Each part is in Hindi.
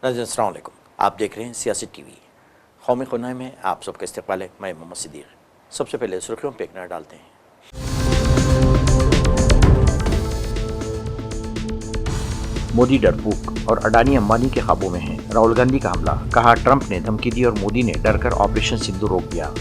नाज़रीन अस्सलाम वालेकुम। आप देख रहे हैं सियासी टीवी। कौमी खुनाई में आप सबका इस्तकबाल है। मैं मोहम्मद सिद्दीक। सबसे पहले सुर्खियों पर एक नज़र डालते हैं। मोदी डरपोक और अडानी अंबानी के काबू में हैं। राहुल गांधी का हमला, कहा ट्रंप ने धमकी दी और मोदी ने डरकर ऑपरेशन सिंदूर रोक दिया।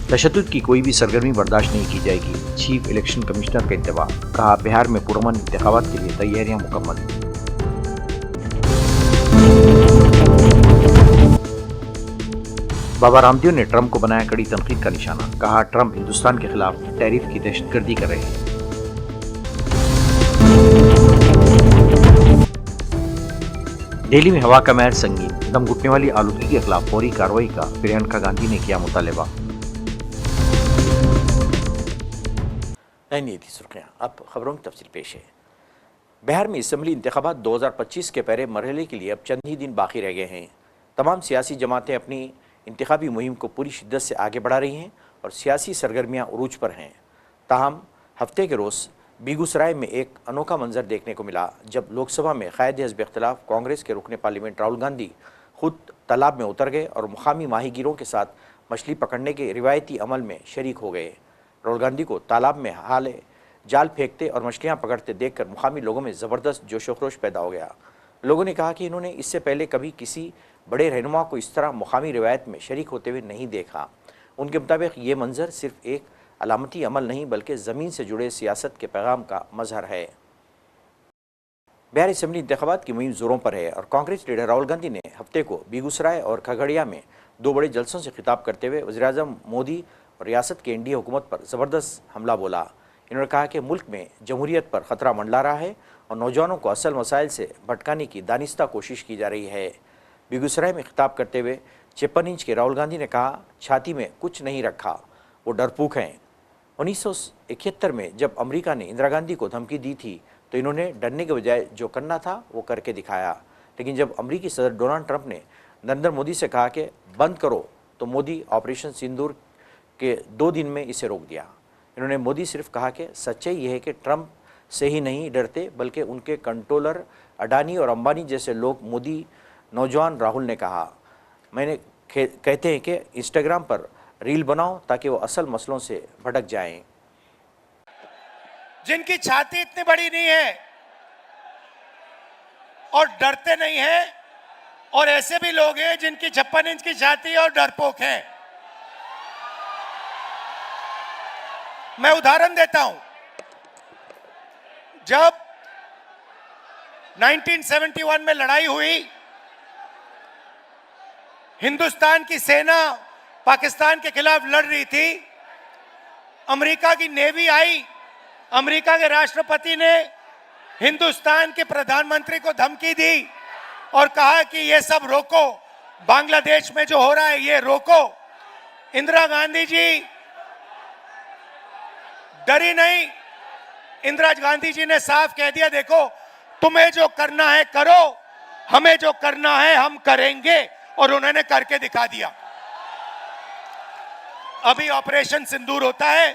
तशद्दुद की कोई भी सरगर्मी बर्दाश्त नहीं की जाएगी, चीफ इलेक्शन कमिश्नर का इंतबा, कहा बिहार में पुरअमन इंतखाबात के लिए तैयारियां मुकम्मल। बाबा रामदेव ने ट्रंप को बनाया कड़ी तनकीद का निशाना, कहा ट्रंप हिंदुस्तान के खिलाफ टैरिफ की दहशतगर्दी कर रहे हैं। दिल्ली में हवा का महर संगीन, दम घुटने वाली आलूगी के खिलाफ फौरी कार्रवाई का प्रियंका गांधी ने किया मुतालबा। नहीं थी सुर्खियां, अब खबरों की तफसील पेश है। बिहार में असम्बली इंतखाबात 2025 के पहले मरहले के लिए अब चंद ही दिन बाकी रह गए हैं। तमाम सियासी जमातें अपनी इंतखाबी मुहिम को पूरी शिद्दत से आगे बढ़ा रही हैं और सियासी सरगर्मियां उरूज पर हैं। ताहम हफ्ते के रोज़ बेगूसराय में एक अनोखा मंजर देखने को मिला, जब लोकसभा में कायदे हिज़्ब इख्तिलाफ कांग्रेस के रुकने पार्लियामेंट राहुल गांधी खुद तालाब में उतर गए और मुकामी माहीगीरों के साथ मछली पकड़ने के रिवायती अमल में शरीक हो गए। राहुल गांधी को तालाब में हाले जाल फेंकते और मछलियां पकड़ते देखकर मुकामी लोगों में ज़बरदस्त जोश व खरोश पैदा हो गया। लोगों ने कहा कि इन्होंने इससे पहले कभी किसी बड़े रहनुमा को इस तरह मुकामी रिवायत में शरीक होते हुए नहीं देखा। उनके मुताबिक ये मंजर सिर्फ एक अलामती अमल नहीं बल्कि ज़मीन से जुड़े सियासत के पैगाम का मजहर है। बिहार असम्बली इंतखाबात की मुहिम जोरों पर है और कांग्रेस लीडर राहुल गांधी ने हफ्ते को बेगूसराय और खगड़िया में दो बड़े जलसों से खिताब करते हुए वज़ीर-ए-आज़म मोदी और रियासत के एनडीए हुकूमत पर ज़बरदस्त हमला बोला। इन्होंने कहा कि मुल्क में जमहूरियत पर ख़तरा मंडला रहा है और नौजवानों को असल मसाइल से भटकाने की दानिस्ता कोशिश की जा रही है। बेगूसराय में खिताब करते हुए 53 इंच के राहुल गांधी ने कहा, छाती में कुछ नहीं रखा, वो डरपोक हैं। 1971 में जब अमेरिका ने इंदिरा गांधी को धमकी दी थी तो इन्होंने डरने के बजाय जो करना था वो करके दिखाया। लेकिन जब अमेरिकी सदर डोनाल्ड ट्रंप ने नरेंद्र मोदी से कहा कि बंद करो, तो मोदी ऑपरेशन सिंदूर के 2 दिन में इसे रोक दिया। इन्होंने मोदी सिर्फ कहा कि सच्चाई यह है कि ट्रंप से ही नहीं डरते बल्कि उनके कंट्रोलर अडानी और अंबानी जैसे लोग। मोदी नौजवान राहुल ने कहा, मैंने कहते हैं कि इंस्टाग्राम पर रील बनाओ ताकि वो असल मसलों से भटक जाएं। जिनकी छाती इतनी बड़ी नहीं है और डरते नहीं हैं, और ऐसे भी लोग हैं जिनकी 56 इंच की छाती और डरपोक हैं। मैं उदाहरण देता हूं। जब 1971 में लड़ाई हुई, हिंदुस्तान की सेना पाकिस्तान के खिलाफ लड़ रही थी, अमेरिका की नेवी आई, अमेरिका के राष्ट्रपति ने हिंदुस्तान के प्रधानमंत्री को धमकी दी और कहा कि ये सब रोको, बांग्लादेश में जो हो रहा है ये रोको। इंदिरा गांधी जी डरी नहीं। इंदिरा गांधी जी ने साफ कह दिया, देखो तुम्हें जो करना है करो, हमें जो करना है हम करेंगे, और उन्होंने करके दिखा दिया। अभी ऑपरेशन सिंदूर होता है,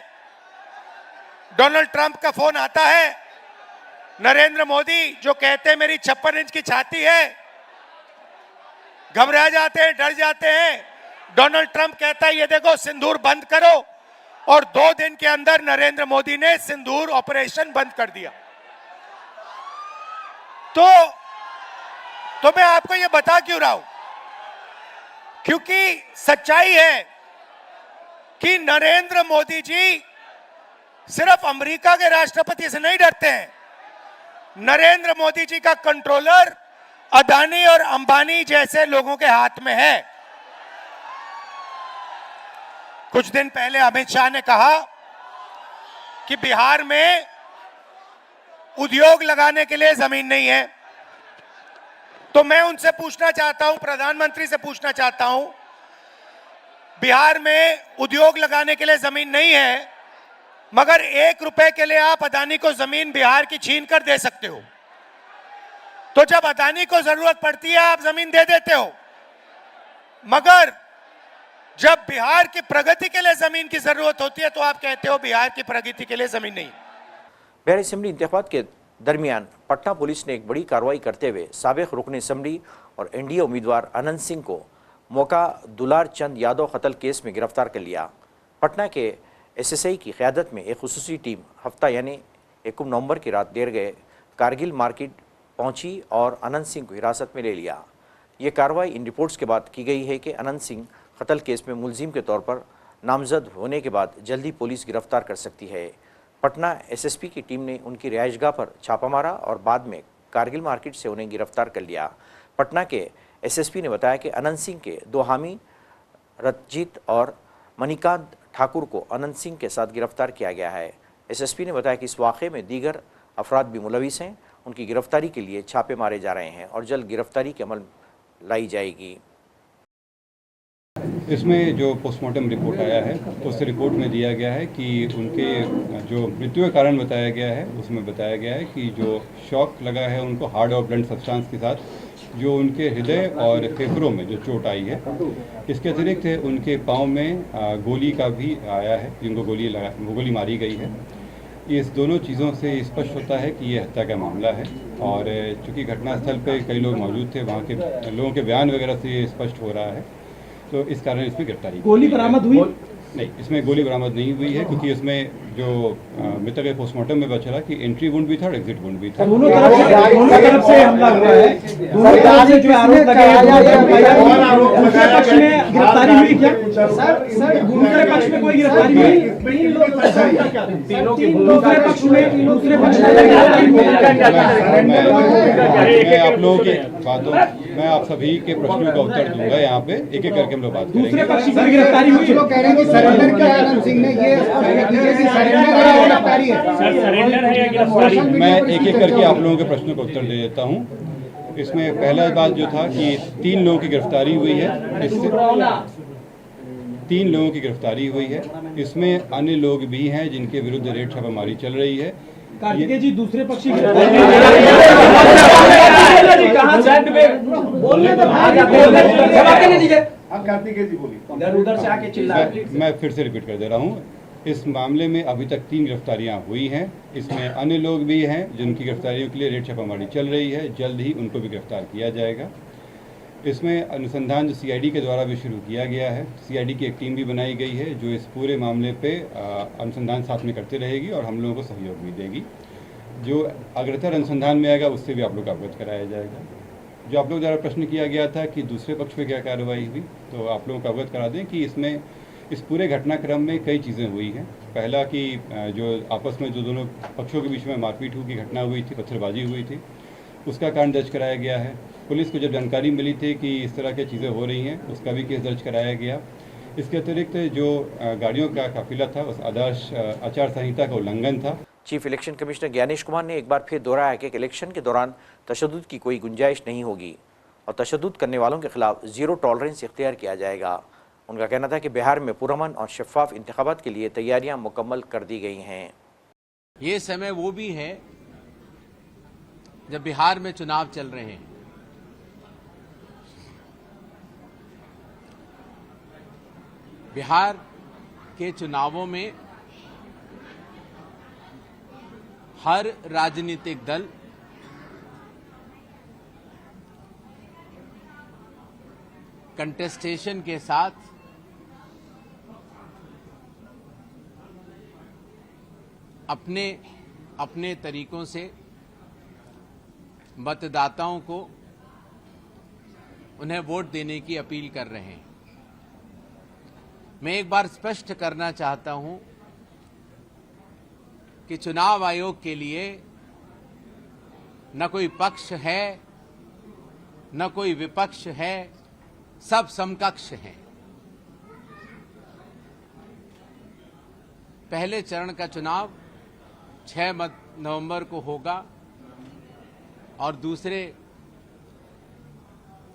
डोनाल्ड ट्रंप का फोन आता है, नरेंद्र मोदी जो कहते हैं मेरी 56 इंच की छाती है, घबरा जाते हैं, डर जाते हैं। डोनाल्ड ट्रंप कहता है ये देखो सिंदूर बंद करो, और 2 दिन के अंदर नरेंद्र मोदी ने सिंदूर ऑपरेशन बंद कर दिया। तो मैं आपको ये बता क्यों रहा हूं, क्योंकि सच्चाई है कि नरेंद्र मोदी जी सिर्फ अमेरिका के राष्ट्रपति से नहीं डरते हैं। नरेंद्र मोदी जी का कंट्रोलर अदानी और अंबानी जैसे लोगों के हाथ में है। कुछ दिन पहले अमित शाह ने कहा कि बिहार में उद्योग लगाने के लिए जमीन नहीं है। तो मैं उनसे पूछना चाहता हूं, प्रधानमंत्री से पूछना चाहता हूं, बिहार में उद्योग लगाने के लिए जमीन नहीं है, मगर 1 रुपए के लिए आप अदानी को जमीन बिहार की छीन कर दे सकते हो। तो जब अदानी को जरूरत पड़ती है आप जमीन दे देते हो, मगर जब बिहार की प्रगति के लिए जमीन की जरूरत होती है तो आप कहते हो बिहार की प्रगति के लिए जमीन नहीं। बिहार असम्बली इंतखाबात के दरमियान पटना पुलिस ने एक बड़ी कार्रवाई करते हुए साबिक रुकन असम्बली और एनडीए उम्मीदवार अनंत सिंह को मौका दुलार चंद यादव कत्ल केस में गिरफ्तार कर लिया। पटना के एसएसआई की क़यादत में एक खुसूसी टीम हफ्ता यानी 1 नवंबर की रात देर गए कारगिल मार्केट पहुंची और अनंत सिंह को हिरासत में ले लिया। ये कार्रवाई इन रिपोर्ट्स के बाद की गई है कि अनंत सिंह कत्ल केस में मुलजिम के तौर पर नामजद होने के बाद जल्दी पुलिस गिरफ्तार कर सकती है। पटना एसएसपी की टीम ने उनकी रिहाइशगाह पर छापा मारा और बाद में कारगिल मार्केट से उन्हें गिरफ्तार कर लिया। पटना के एसएसपी ने बताया कि अनंत सिंह के 2 हामी रतजीत और मणिकांत ठाकुर को अनंत सिंह के साथ गिरफ्तार किया गया है। एसएसपी ने बताया कि इस वाक़े में दीगर अफराद भी मुलविस हैं। उनकी गिरफ्तारी के लिए छापे मारे जा रहे हैं और जल्द गिरफ्तारी के अमल लाई जाएगी। इसमें जो पोस्टमार्टम रिपोर्ट आया है उस रिपोर्ट में दिया गया है कि उनके जो मृत्यु का कारण बताया गया है उसमें बताया गया है कि जो शॉक लगा है उनको हार्ड और ब्लंट सब्सटेंस के साथ जो उनके हृदय और फेफड़ों में जो चोट आई है। इसके अतिरिक्त उनके पाँव में गोली का भी आया है, जिनको गोली मारी गई है। इस दोनों चीज़ों से स्पष्ट होता है कि ये हत्या का मामला है और चूँकि घटनास्थल पे कई लोग मौजूद थे, वहाँ के लोगों के बयान वगैरह से ये स्पष्ट हो रहा है, तो इस कारण इसमें गिरफ्तारी। गोली बरामद हुई? नहीं, इसमें गोली बरामद नहीं हुई है क्योंकि इसमें जो मृतक के पोस्टमार्टम में बचा कि एंट्री वुंड भी था और एग्जिट वुंड भी था। दोनों तरफ से हमला हुआ है। दोनों तरफ से जो आरोप लगे दूसरे पक्ष में गिरफ्तारी हुई क्या? सर दूसरे पक्ष में कोई गिरफ्तारी हुई? दूसरे पक्ष मैं आप लोगों की बातों, मैं आप सभी के प्रश्नों का उत्तर दूंगा। यहाँ पे एक एक करके हम लोग बात करेंगे। दूसरे पक्ष की गिरफ्तारी हुई? कह रहे हैं कि सरेंडर किया है अनंत सिंह ने, ये सरेंडर है या गिरफ्तारी? मैं एक एक करके आप लोगों के प्रश्नों का उत्तर दे देता हूँ। इसमें पहला बात जो था कि 3 लोगों की गिरफ्तारी हुई है। इससे 3 लोगों की गिरफ्तारी हुई है। इसमें अन्य लोग भी हैं जिनके विरुद्ध रेड छापामारी चल रही है। कार्तिकेय जी दूसरे पक्षी मैं फिर से रिपीट कर दे रहा हूँ। इस मामले में अभी तक 3 गिरफ्तारियां हुई हैं। इसमें अन्य लोग भी हैं जिनकी गिरफ्तारियों के लिए रेड छापामारी चल रही है। जल्द ही उनको भी गिरफ्तार किया जाएगा। इसमें अनुसंधान जो सीआईडी के द्वारा भी शुरू किया गया है, सीआईडी की एक टीम भी बनाई गई है जो इस पूरे मामले पे अनुसंधान साथ में करती रहेगी और हम लोगों को सहयोग भी देगी। जो अग्रतर अनुसंधान में आएगा उससे भी आप लोग अवगत कराया जाएगा। जो आप लोग द्वारा प्रश्न किया गया था कि दूसरे पक्ष पे क्या कार्रवाई हुई, तो आप लोगों को अवगत करा दें कि इसमें इस पूरे घटनाक्रम में कई चीज़ें हुई हैं। पहला कि जो आपस में जो दोनों पक्षों के बीच में मारपीट की घटना हुई थी, पत्थरबाजी हुई थी, उसका कारण दर्ज कराया गया है। पुलिस को जब जानकारी मिली थी कि इस तरह की चीज़ें हो रही हैं, उसका भी केस दर्ज कराया गया। इसके अतिरिक्त जो गाड़ियों का काफिला था उस आदर्श आचार संहिता का उल्लंघन था। Chief election commissioner Gyanesh Kumar ने एक बार फिर दोहराया कि इलेक्शन के दौरान तशद्दुद की कोई गुंजाइश नहीं होगी और तशद्दुद करने वालों के खिलाफ ज़ीरो टॉलरेंस इख्तियार किया जाएगा। उनका कहना था कि बिहार में पुरअमन और शफाफ इंतखाबात के लिए तैयारियां मुकम्मल कर दी गई हैं। ये समय वो भी है जब बिहार में चुनाव चल रहे हैं। बिहार के चुनावों में हर राजनीतिक दल कंटेस्टेशन के साथ अपने अपने तरीकों से मतदाताओं को उन्हें वोट देने की अपील कर रहे हैं। मैं एक बार स्पष्ट करना चाहता हूं कि चुनाव आयोग के लिए न कोई पक्ष है न कोई विपक्ष है, सब समकक्ष हैं। पहले चरण का चुनाव 6 नवंबर को होगा और दूसरे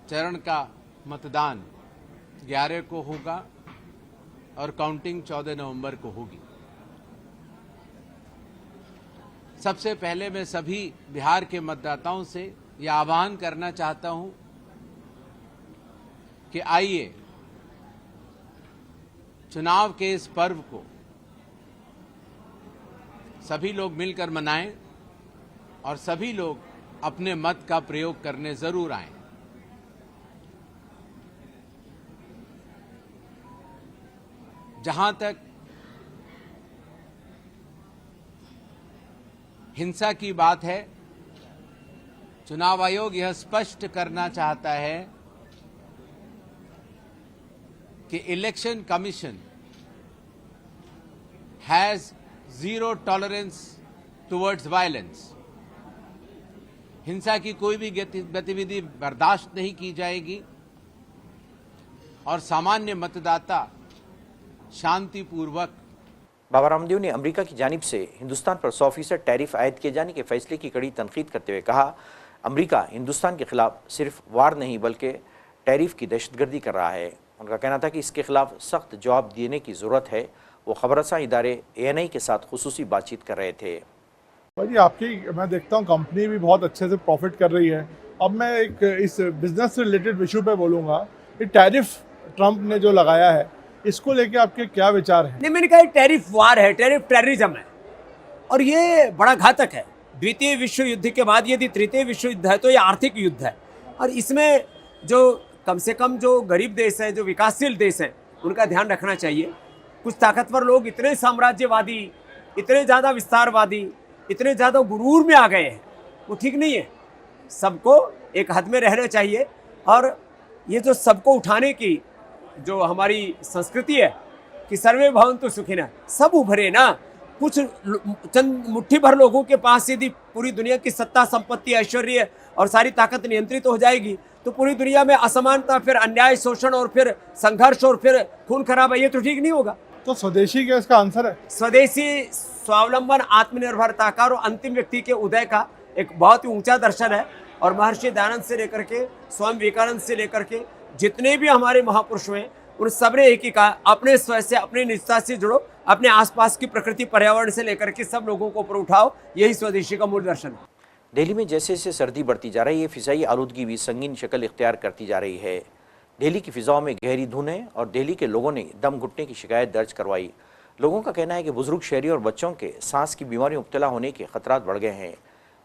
चरण का मतदान 11 को होगा और काउंटिंग 14 नवंबर को होगी। सबसे पहले मैं सभी बिहार के मतदाताओं से यह आह्वान करना चाहता हूं कि आइए चुनाव के इस पर्व को सभी लोग मिलकर मनाएं और सभी लोग अपने मत का प्रयोग करने जरूर आएं। जहां तक हिंसा की बात है, चुनाव आयोग यह स्पष्ट करना चाहता है कि election commission has zero tolerance towards violence. हिंसा की कोई भी गतिविधि बर्दाश्त नहीं की जाएगी और सामान्य मतदाता शांतिपूर्वक। बाबा रामदेव ने अमेरिका की जानिब से हिंदुस्तान पर 100% टैरिफ आयद किए जाने के फैसले की कड़ी तनकीद करते हुए कहा, अमेरिका हिंदुस्तान के खिलाफ सिर्फ वार नहीं बल्कि टैरिफ की दहशतगर्दी कर रहा है। उनका कहना था कि इसके खिलाफ सख्त जवाब देने की ज़रूरत है। वो खबरसां इदारे ANI के साथ खुसूसी बातचीत कर रहे थे। भाई आपकी मैं देखता हूँ कंपनी भी बहुत अच्छे से प्रॉफिट कर रही है। अब मैं एक इस बिजनेस से रिलेटेड इशू पे बोलूँगा कि टैरिफ ट्रंप ने जो लगाया है, इसको लेके आपके क्या विचार हैं? नहीं, मैंने कहा टैरिफ वार है, टैरिफ टेररिज्म है और ये बड़ा घातक है। द्वितीय विश्व युद्ध के बाद यदि तृतीय विश्व युद्ध है तो ये आर्थिक युद्ध है और इसमें जो कम से कम जो गरीब देश है, जो विकासशील देश है, उनका ध्यान रखना चाहिए। कुछ ताकतवर लोग इतने साम्राज्यवादी, इतने ज़्यादा विस्तारवादी, इतने ज़्यादा गुरूर में आ गए हैं, वो ठीक नहीं है। सबको एक हद में रहना चाहिए और ये जो सबको उठाने की जो हमारी संस्कृति है कि सर्वे भवन्तु सुखिनः, सब उभरे ना। कुछ चंद मुट्ठी भर लोगों के पास यदि पूरी दुनिया की सत्ता, संपत्ति, ऐश्वर्य और सारी ताकत नियंत्रित हो जाएगी तो पूरी दुनिया में असमानता, फिर अन्याय, शोषण और फिर संघर्ष और फिर खून खराबा, ये तो ठीक नहीं होगा। तो स्वदेशी क्या इसका आंसर है? स्वदेशी, स्वावलंबन, आत्मनिर्भरता का और अंतिम व्यक्ति के उदय का एक बहुत ही ऊंचा दर्शन है और महर्षि दयानंद से लेकर के स्वामी विवेकानंद से लेकर के जितने भी हमारे महापुरुष हैं, उन सब ने एक ही कहा, अपने स्वयं से, अपनी निजता से जुड़ो, अपने आसपास की प्रकृति, पर्यावरण से लेकर के सब लोगों को ऊपर उठाओ। यही स्वदेशी का मूल दर्शन है। दिल्ली में जैसे जैसे सर्दी बढ़ती जा रही है, फिजाई आलूदगी भी संगीन शक्ल इख्तियार करती जा रही है। दिल्ली की फिजाओं में गहरी धुंध है और दिल्ली के लोगों ने दम घुटने की शिकायत दर्ज करवाई। लोगों का कहना है कि बुजुर्ग शहरी और बच्चों के सांस की बीमारी में मुब्तला होने के खतरात बढ़ गए हैं।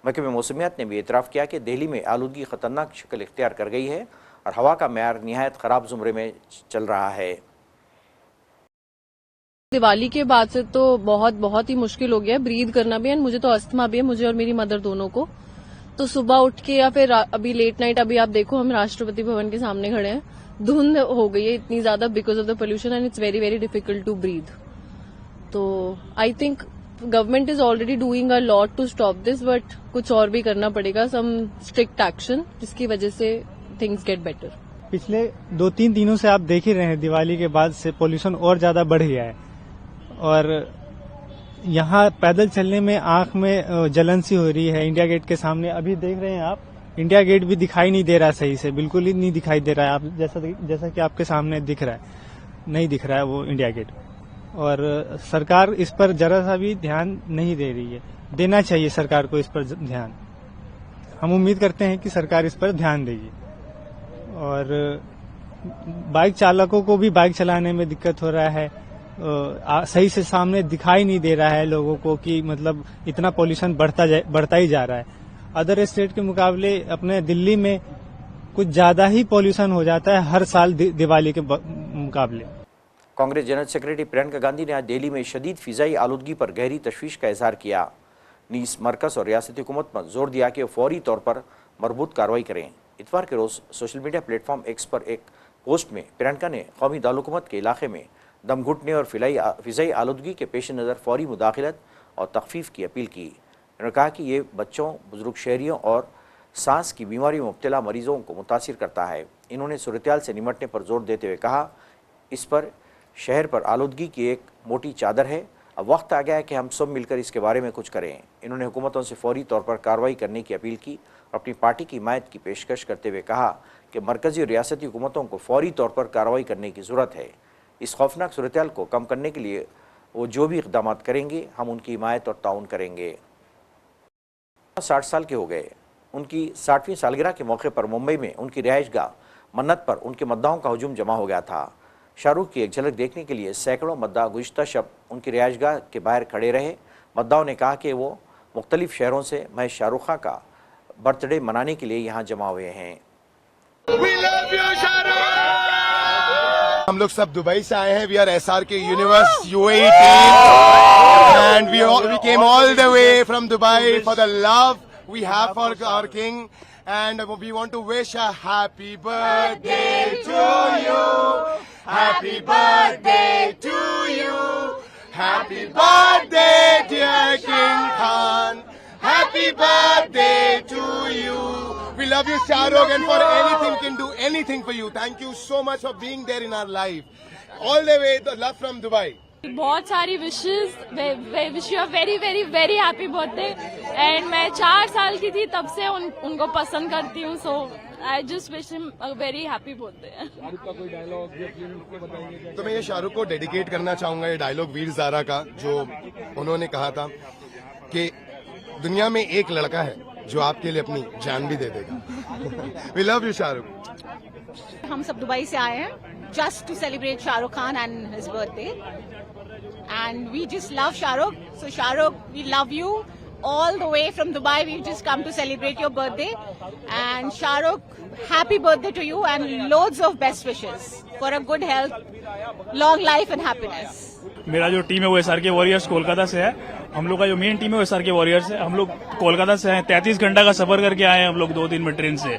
महकमे मौसमियात ने भी एतराफ़ किया कि दिल्ली में आलूदगी ख़तरनाक शक्ल इख्तियार कर गई है और हवा का मेयार निहायत ख़राब ज़ुमरे में चल रहा है। दिवाली के बाद से तो बहुत ही मुश्किल हो गया है ब्रीद करना भी है। मुझे तो अस्थमा भी है, मुझे और मेरी मदर दोनों को। तो सुबह उठ के या फिर अभी लेट नाइट, अभी आप देखो हम राष्ट्रपति भवन के सामने खड़े हैं, धुंध हो गई है इतनी ज्यादा because of the pollution and it's very difficult to breathe. तो I think government is already doing a lot to stop this, but कुछ और भी करना पड़ेगा, सम स्ट्रिक्ट एक्शन, जिसकी वजह से थिंग्स गेट बेटर। पिछले 2-3 दिनों से आप देख ही रहे हैं, दिवाली के बाद से पोल्यूशन और ज्यादा बढ़ गया है और यहाँ पैदल चलने में आंख में जलन सी हो रही है। इंडिया गेट के सामने अभी देख रहे हैं आप, इंडिया गेट भी दिखाई नहीं दे रहा सही से, बिल्कुल ही नहीं दिखाई दे रहा है। आप जैसा कि आपके सामने दिख रहा है, नहीं दिख रहा है वो इंडिया गेट। और सरकार इस पर जरा सा भी ध्यान नहीं दे रही है। देना चाहिए सरकार को इस पर ध्यान। हम उम्मीद करते हैं कि सरकार इस पर ध्यान देगी। और बाइक चालकों को भी बाइक चलाने में दिक्कत हो रहा है, सही से सामने दिखाई नहीं दे रहा है लोगों को कि मतलब इतना पोल्यूशन बढ़ता ही जा रहा है। अदर स्टेट के मुकाबले अपने दिल्ली में कुछ ज्यादा ही पोल्यूशन हो जाता है हर साल दिवाली के मुकाबले। कांग्रेस जनरल सेक्रेटरी प्रियंका गांधी ने आज दिल्ली में शदीद फिजाई आलूदगी पर गहरी तशवीश का इजहार किया। नीस, मरकज और रियासती हुकूमत पर जोर दिया कि फौरी तौर पर मरबूत कार्रवाई करें। इतवार के रोज़ सोशल मीडिया प्लेटफॉर्म एक्स पर एक पोस्ट में प्रियंका ने कौमी दारुलहुकूमत के इलाके में दम घुटने और फिजाई आलूदगी के पेश नज़र फौरी मुदाखलत और तखफीफ की अपील की। उन्होंने कहा कि ये बच्चों, बुजुर्ग शहरियों और सांस की बीमारी में मुब्तला मरीजों को मुतासिर करता है। इन्होंने सूरत-ए-हाल से निमटने पर जोर देते हुए कहा, इस पर शहर पर आलूदगी की एक मोटी चादर है, अब वक्त आ गया है कि हम सब मिलकर इसके बारे में कुछ करें। इन्होंने हुकूमतों से फौरी तौर पर कार्रवाई करने की अपील की और अपनी पार्टी की हिमायत की पेशकश करते हुए कहा कि मरकज़ी और रियासती हुकूमतों को फौरी तौर पर कार्रवाई करने की ज़रूरत है। इस खौफनाक सूरत-ए-हाल को कम करने के लिए वो जो भी इक़दाम करेंगे, हम उनकी हिमायत और ताउन करेंगे। 60 साल के हो गए। उनकी 60वीं सालगिरह के मौके पर मुंबई में उनकी रिहाइशगाह मन्नत पर उनके मद्दाहों का हुजूम जमा हो गया था। शाहरुख की एक झलक देखने के लिए सैकड़ों मद्दा गुज़िश्ता शब उनकी रिहाइशगाह के बाहर खड़े रहे। मद्दाओं ने कहा कि वो मुख्तलिफ शहरों से महज शाहरुख खान का बर्थडे मनाने के लिए यहाँ जमा हुए हैं। हम लोग सब दुबई से आए हैं। We are SRK universe UAE team and we came all the way from Dubai for the love we have for our king and we want to wish a happy birthday to you, happy birthday to you, happy birthday dear king Khan, happy birthday to you. We love you, Shah Rukh, and for anything can do anything for you. Thank you so much for being there in our life. All the way, the love from Dubai. बहुत सारी wishes, wish you a very very very happy birthday. And मैं 4 साल की थी तब से उनको पसंद करती हूँ, so I just wish him a very happy birthday. तो मैं ये शाहरुख को डेडिकेट करना चाहूंगा ये डायलॉग वीर ज़ारा का, जो उन्होंने कहा था कि दुनिया में एक लड़का है जो आपके लिए अपनी जान भी दे देगा। We love you Shahrukh. हम सब दुबई से आए हैं just to celebrate Shahrukh Khan and his birthday and we just love Shahrukh. So Shahrukh, we love you all the way from Dubai. We've just come to celebrate your birthday, and Shahrukh, happy birthday to you and loads of best wishes for a good health, long life and happiness. मेरा जो टीम है वो SRK वॉरियर्स कोलकाता से है। हम लोग का जो मेन टीम है वो SRK वॉरियर्स है। हम लोग कोलकाता से हैं, 33 घंटा का सफर करके आए हैं हम लोग 2-3 में ट्रेन से।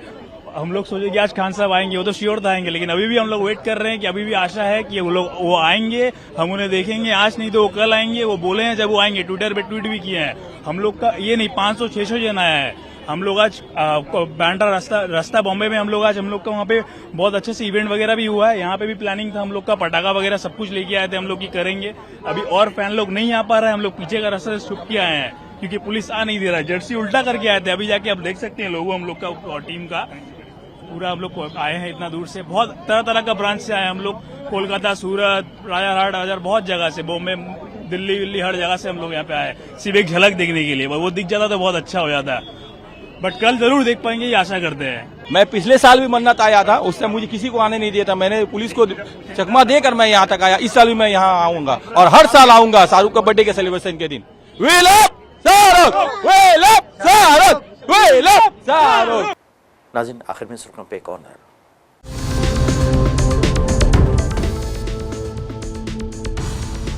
हम लोग सोचे कि आज खान साहब आएंगे, वो तो श्योर था आएंगे, लेकिन अभी भी हम लोग वेट कर रहे हैं कि अभी भी आशा है कि वो आएंगे, हम उन्हें देखेंगे। आज नहीं तो वो कल आएंगे, वो बोले हैं जब वो आएंगे। ट्विटर पे ट्वीट भी किए हैं। हम लोग का ये नहीं 500-600 जन आया है। हम लोग आज बैंड्रा रास्ता बॉम्बे में हम लोग का वहाँ पे बहुत अच्छे से इवेंट वगैरह भी हुआ है। यहाँ पे भी प्लानिंग था हम लोग का, पटाखा वगैरह सब कुछ लेके आए थे हम लोग की करेंगे। अभी और फैन लोग नहीं आ पा रहे हैं, हम लोग पीछे का रास्ता से छुप के आए हैं क्योंकि पुलिस आ नहीं दे रहा है। जर्सी उल्टा करके आए थे। अभी जाके आप देख सकते हैं लोगों हम लोग का टीम का पूरा हम लोग आए हैं इतना दूर से। बहुत तरह तरह का ब्रांच से आए हम लोग, कोलकाता, सूरत, राजारहाट, हजार बहुत जगह से, बॉम्बे, दिल्ली हर जगह से हम लोग यहाँ पे आए सिर्फ एक झलक देखने के लिए। वो दिख जाता तो बहुत अच्छा हो जाता, बट कल जरूर देख पाएंगे, ये आशा करते हैं। मैं पिछले साल भी मन्नत आया था, उस समय मुझे किसी को आने नहीं दिया था। मैंने पुलिस को चकमा देकर मैं यहाँ तक आया। इस साल भी मैं यहाँ आऊंगा और हर साल आऊंगा शाहरुख का बर्थडे के सेलिब्रेशन के दिन। We love Shahrukh, we love Shahrukh, we love Shahrukh. नाज़रीन, आखिर में सुर्खियों पे एक और नज़र।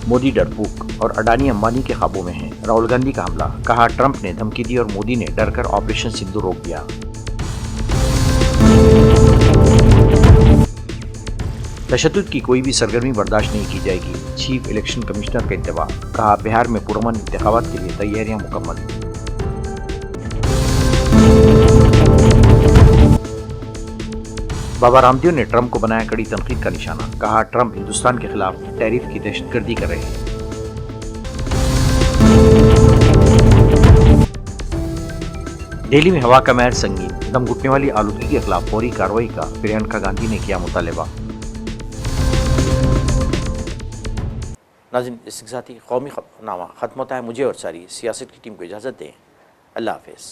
मोदी डरपोक और अडानी अंबानी के ख्वाबों में हैं। राहुल गांधी का हमला, कहा ट्रंप ने धमकी दी और मोदी ने डरकर ऑपरेशन सिंधु रोक दिया। तशद्दुद की कोई भी सरगर्मी बर्दाश्त नहीं की जाएगी, चीफ इलेक्शन कमिश्नर का इंतबा, कहा बिहार में पुरअमन इंतखाबात के लिए तैयारियां मुकम्मल। बाबा रामदेव ने ट्रंप को बनाया कड़ी तनकीद का निशाना, कहा ट्रंप हिंदुस्तान के खिलाफ टैरिफ की दहशतगर्दी कर रहे हैं। दिल्ली में हवा का मैर संगीन, दम घुटने वाली आलूदगी के खिलाफ फौरी कार्रवाई का प्रियंका गांधी ने किया मुतालबा। नाज़रीन, इसके साथ ही कौमी खबरनामा खत्म होता है। मुझे और सारी सियासत की टीम को इजाज़त दें। अल्लाह हाफ़िज़।